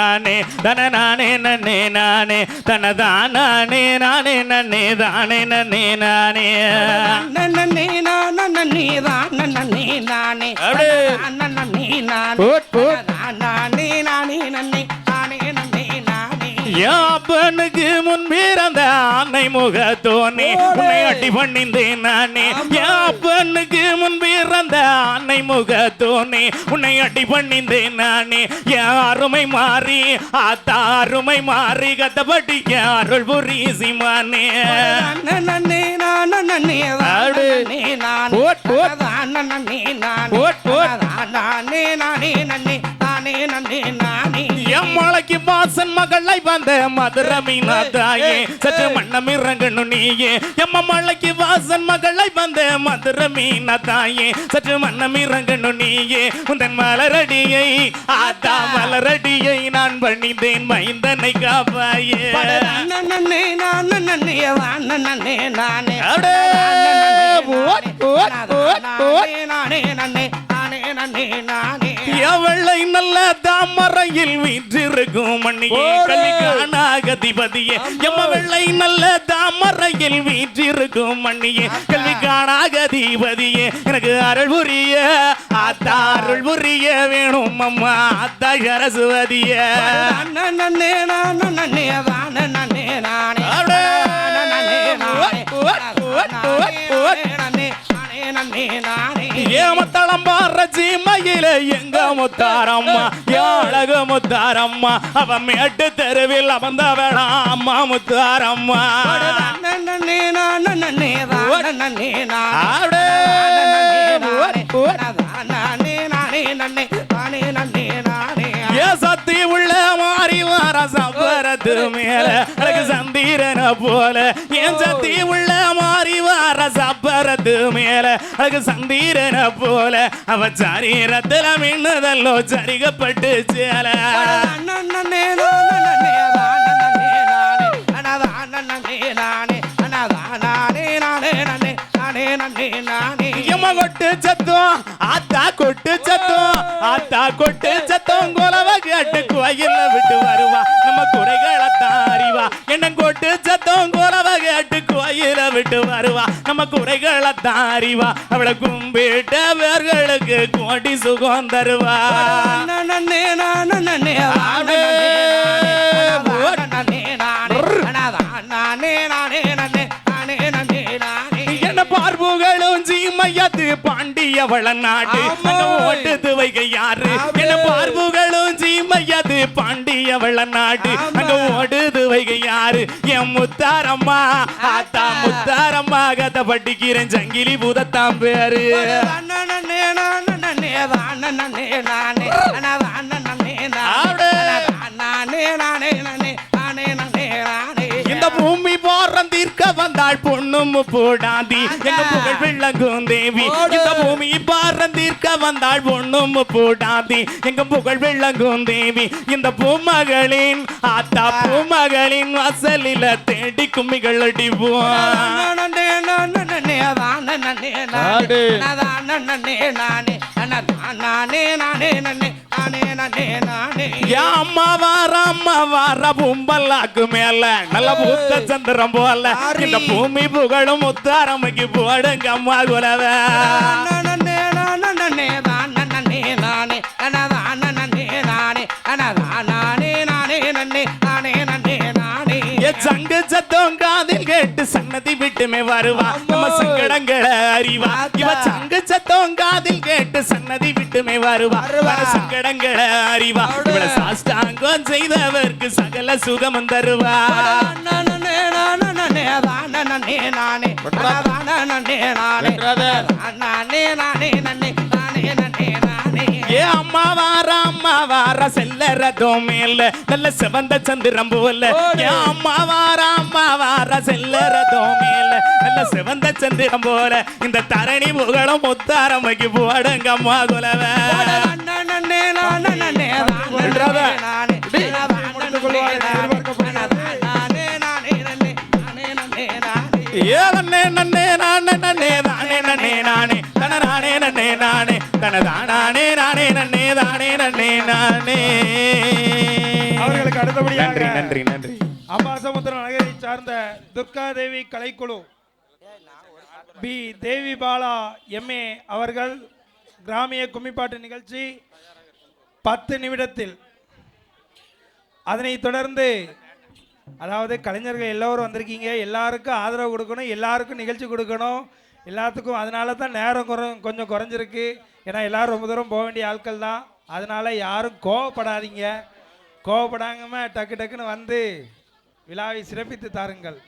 நானே தன நானே நன்னே நானே தனதானே நானே நன்னே தானே நன்னே நானே நன்னே நானே நன்னே நானே நன்னே நானே நானே நன்னே நானே நன்னே நானே யாப்பனுக்கு முன் பிறந்த ஆனை முகத்தோனே உன்னை அடி பண்ணிந்தேன் நானே யாப்பனுக்கு முன் பிறந்த ஆனை முகத்தோனே உன்னை அடி பண்ணிந்தேன் நானே யாருமை மாறி ஆத்தாருமை மாறி கத்தபடி யாருள் புரிசிமானே நன்னே நானே நன்னே நானே நானே நன்னே நானே நன்னே நானே எம்மலைக்கு வாசன் மகளை வந்த மதுர மீனா தாயே சற்று மண்ணம் இறங்கணும் நீயே எம்மலைக்கு வாசன் மகளை வந்த மதுர மீனா தாயே சற்று மண்ணம் இறங்கணும் நீயே உந்தன் மலரடியை ஆத்தா மலரடியை நான் பண்ணிந்தேன் மைந்தனை காப்பாயே நன்னே நானே நன்னே நானே எவளை நல்ல தாமரையில் வீற்றிருக்கும் மண்ணியே கல்விக்கானாகதிபதியே எம்ம வெள்ளை நல்ல தாமரையில் வீற்றிருக்கும் மண்ணியே கல்விக்கானாகதிபதியே எனக்கு அருள் புரிய ஆத்தா அருள் புரிய வேணும் அம்மா ஆத்தா சரஸ்வதிய நன்னே நானே ஏமத்தளம் பாற சீமையில எங்க முத்தாரம்மா ஏழக முத்தாரம்மா அவ மேட்டு தெருவில் அமர்ந்தவளா அம்மா முத்தாரம்மா சத்தி உள்ள மாறி வார சப்பரத்து மேல அழகு சந்தீரன போல என் சத்தி உள்ள மாறி வார சப்பரத்து மேல அழகு சந்தீரன போல அவ சரீரத்துல மின்னதல்லோ சரிகப்பட்டு சேல கொட்டு சத்தம் ஆத்தா கொட்டு சத்தம் ஆத்தா கொட்டு சத்தம் கோலவ கேட்டு கோயில விட்டு வருவா நம்ம குறைகளைத்தான் அறிவா என்ன கொட்டு சத்தம் கோலவ கேட்டு கோயில விட்டு வருவா நம்ம குறைகளைத்தான் அறிவா அவளை கும்பிட்டவர்களுக்கு கோடி சுகம் தருவா என்ன பார்ப்புகளும் சீமையது பாண்டியவள நாடு ஓட்டுது வைக யாரு என்ன பார்ப்புகளும் சீமையது பாண்டியவள நாடு அங்க ஓடுது வைக யாரு என் முத்தாரம்மா ஆத்தா முத்தாரம்மா கதை படிக்கிறேன் சங்கிலி பூதத்தாம் பேரு இந்த பூமி போறம் தீர்க்க வந்தாள் பொண்ணும் போடாதி எங்க புகழ் விளங்கும் தேவி இந்த பூமி பாரம் தீர்க்க வந்தாள் பொண்ணும் போடாதி எங்க புகழ் விளங்கும் தேவி இந்த பூமகளின் ஆத்தா பூமகளின் வாசலில தேடி கும்மிகள் அடிப்போம் அம்மா வார பூம்பல்லாக்கு மேல நல்ல பூத்த சந்திரம் போல இந்த பூமி புகழும் முத்தாரமைக்கு போடுங்க அம்மா குலவ சங்கு சத்தம் காதில் கேட்டு சன்னதி விட்டுமே வருவா நம்ம சங்கடங்களை அறிவா இவ சங்கு சத்தம் காதில் கேட்டு சன்னதி விட்டுமே வருவா சங்கடங்களை அறிவா இவள சாஷ்டாங்கம் செய்தவர்க்கு சகல சுகமும் தருவா ஏ அம்மா வார செல்லறதோ மேல நல்ல செவந்த சந்திரம் போல ஏ அம்மா வார செல்லறதோ மேல நல்ல செவந்த சந்திரம் போல இந்த தரணி புகழும் முத்தாரமைக்கு போடுங்க அம்மா குலவ நன்னே நானே நானே நானே நானே தன நானே நன்னே நானே தன தானே நானே நன்னே தானே நன்னே நானே அதற்கு அடுத்தபடியாக நன்றி நன்றி நன்றி. அம்பாசமுத்திரம் நகரை சார்ந்த துர்கா தேவி கலைக்குழு பி தேவி பாலா எம்ஏ அவர்கள் கிராமிய கும்மிப்பாட்டு நிகழ்ச்சி 10 நிமிடத்தில். அதனைத் தொடர்ந்து அதாவது கலைஞர்கள் எல்லோரும் வந்திருக்கீங்க, எல்லாருக்கும் ஆதரவு கொடுக்கணும், எல்லாருக்கும் நிகழ்ச்சி கொடுக்கணும், எல்லாத்துக்கும். அதனால தான் நேரம் கொஞ்சம் குறைஞ்சிருக்கு. ஏன்னா எல்லாரும் ரொம்ப தூரம் போக வேண்டிய ஆட்கள் தான். அதனால் யாரும் கோவப்படாதீங்க. கோவப்படாமல் டக்கு டக்குன்னு வந்து விழாவை சிறப்பித்து தாருங்கள்.